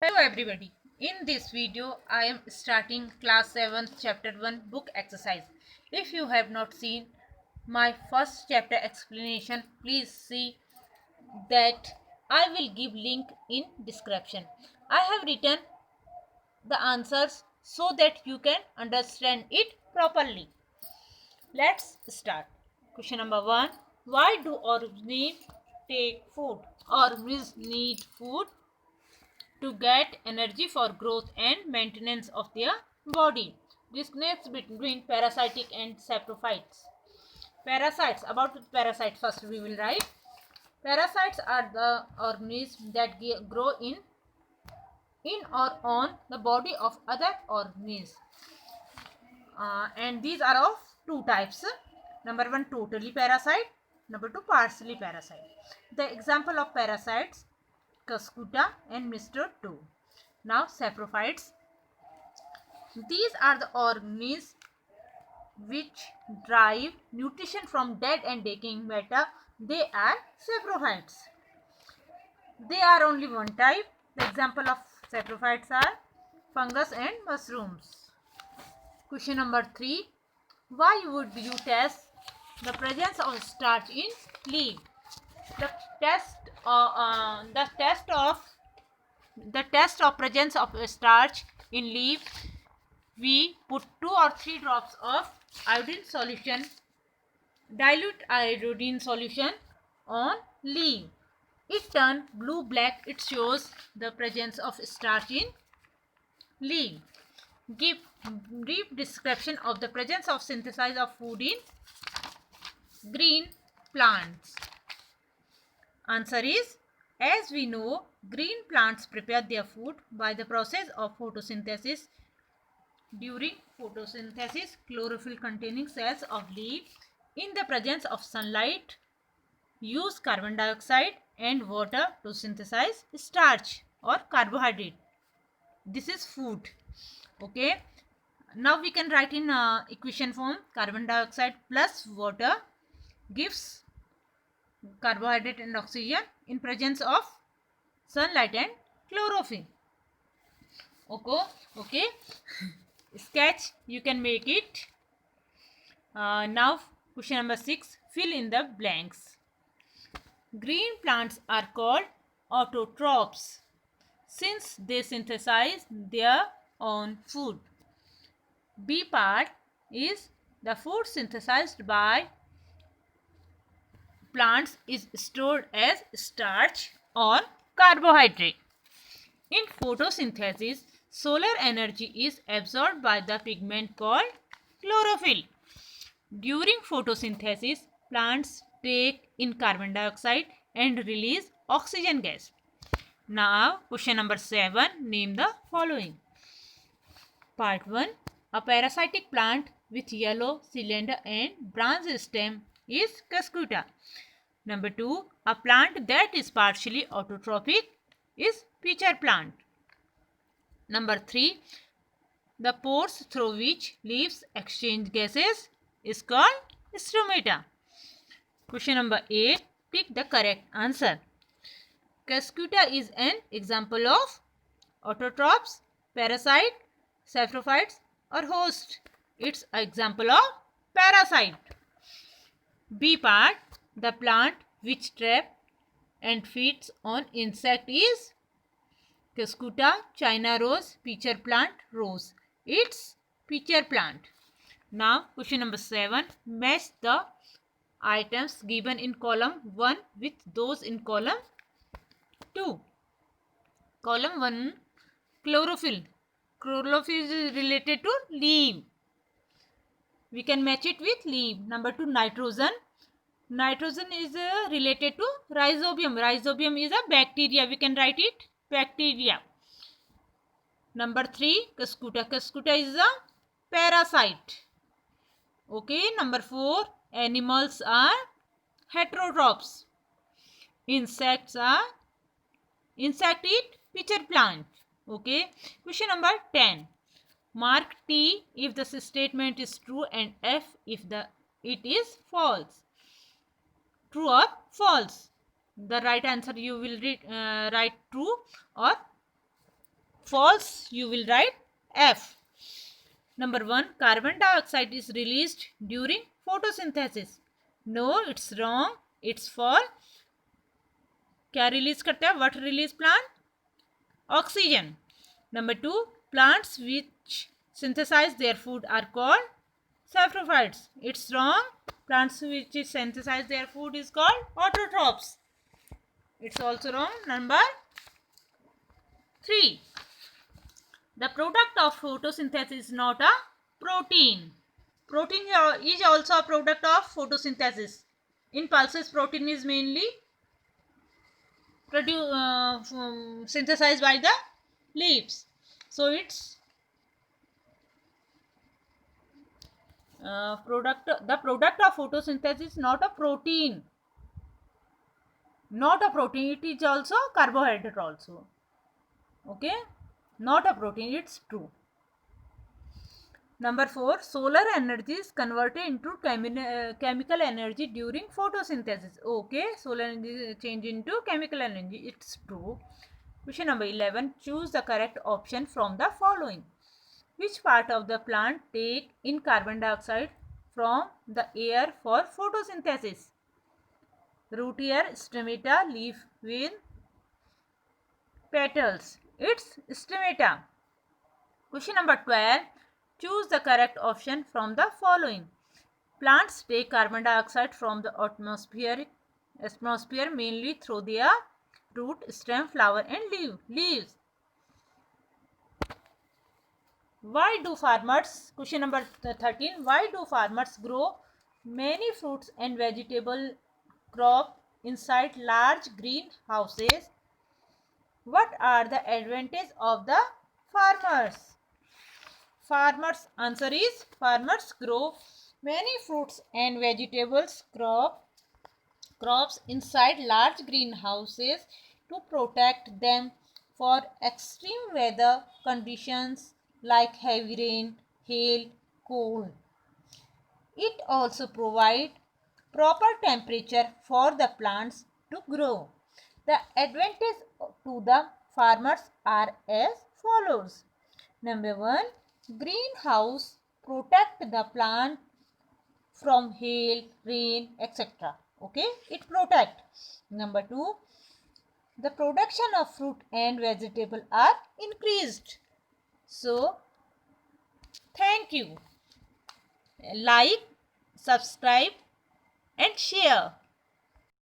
Hello everybody. In this video I am starting class 7 chapter 1 book exercise. If you have not seen my first chapter explanation, please see that. I will give link in description. I have written the answers so that you can understand it properly. Let's start. Question number 1. Why do organisms take food? Organisms need food to get energy for growth and maintenance of their body. Distinction between parasitic and saprophytes. Parasites. About parasites first we will write. Parasites are the organisms that grow in or on the body of other organisms. And these are of two types. Number one, totally parasite. Number two, partially parasite. The example of parasites, Cuscuta and Mr. 2. Now, saprophytes. These are the organisms which derive nutrition from dead and decaying matter. They are saprophytes. They are only one type. The example of saprophytes are fungus and mushrooms. Question number 3. Why would you test the presence of starch in leaf? The test, the test of presence of starch in leaf, we put 2 or 3 drops of iodine solution, dilute iodine solution on leaf. It turns blue black. It shows the presence of starch in leaf. Give brief description of the presence of synthesis of food in green plants. Answer is, as we know, green plants prepare their food by the process of photosynthesis. During photosynthesis, chlorophyll containing cells of leaf, in the presence of sunlight, use carbon dioxide and water to synthesize starch or carbohydrate. This is food. Okay. Now we can write in equation form. Carbon dioxide plus water gives carbohydrate and oxygen in presence of sunlight and chlorophyll. Okay. Sketch, you can make it. Now question number 6. Fill in the blanks. Green plants are called autotrophs since they synthesize their own food. B part is the food synthesized by plants is stored as starch or carbohydrate. In photosynthesis, solar energy is absorbed by the pigment called chlorophyll. During photosynthesis, plants take in carbon dioxide and release oxygen gas. Now, question number 7. Name the following. Part 1. A parasitic plant with yellow cylinder and branch stem is Cuscuta. Number 2. A plant that is partially autotrophic is pitcher plant. Number 3. The pores through which leaves exchange gases is called stomata. Question number 8. Pick the correct answer. Cuscuta is an example of autotrophs, parasite, saprophytes or host. It's an example of parasite. B part. The plant which trap and feeds on insect is Cuscuta, China rose, pitcher plant, rose. It's pitcher plant. Now question number 7. Match the items given in column 1 with those in column 2. Column 1, chlorophyll. Chlorophyll is related to leaf. We can match it with leaf. Number 2, nitrogen. Nitrogen is related to rhizobium. Rhizobium is a bacteria. We can write it bacteria. Number 3, Cuscuta. Cuscuta is a parasite. Okay. Number 4, animals are heterotrophs. Insect eat pitcher plant. Okay. Question number 10. Mark T if the statement is true and F if it is false. True or false. The right answer you will write true or false, you will write F. Number 1, carbon dioxide is released during photosynthesis. No, it's wrong. It's false. क्या release करता है? What release plant? Oxygen. Number 2, plants which synthesize their food are called saprophytes. It's wrong. Plants which synthesize their food is called autotrophs. It's also wrong. Number 3, the product of photosynthesis is not a protein. Protein is also a product of photosynthesis. In pulses, protein is mainly synthesized by the leaves. So its the product of photosynthesis is not a protein. Not a protein. It is also carbohydrate also. Okay, not a protein. It's true. Number 4, solar energy is converted into chemical energy during photosynthesis. Okay, solar energy change into chemical energy. It's true. Question number 11, choose the correct option from the following. Which part of the plant take in carbon dioxide from the air for photosynthesis? Root hair, stomata, leaf with petals. It's stomata. Question number 12. Choose the correct option from the following. Plants take carbon dioxide from the atmosphere mainly through their root, stem, flower and leaves. Why do farmers, question number 13, why do farmers grow many fruits and vegetable crop inside large greenhouses? What are the advantages of the farmers? Farmers, answer is farmers grow many fruits and vegetables crops inside large greenhouses to protect them for extreme weather conditions like heavy rain, hail, cold. It also provides proper temperature for the plants to grow. The advantages to the farmers are as follows. Number 1, greenhouse protect the plant from hail, rain, etc. Okay, it protect. Number 2, the production of fruit and vegetable are increased. So, thank you. Like, subscribe and share.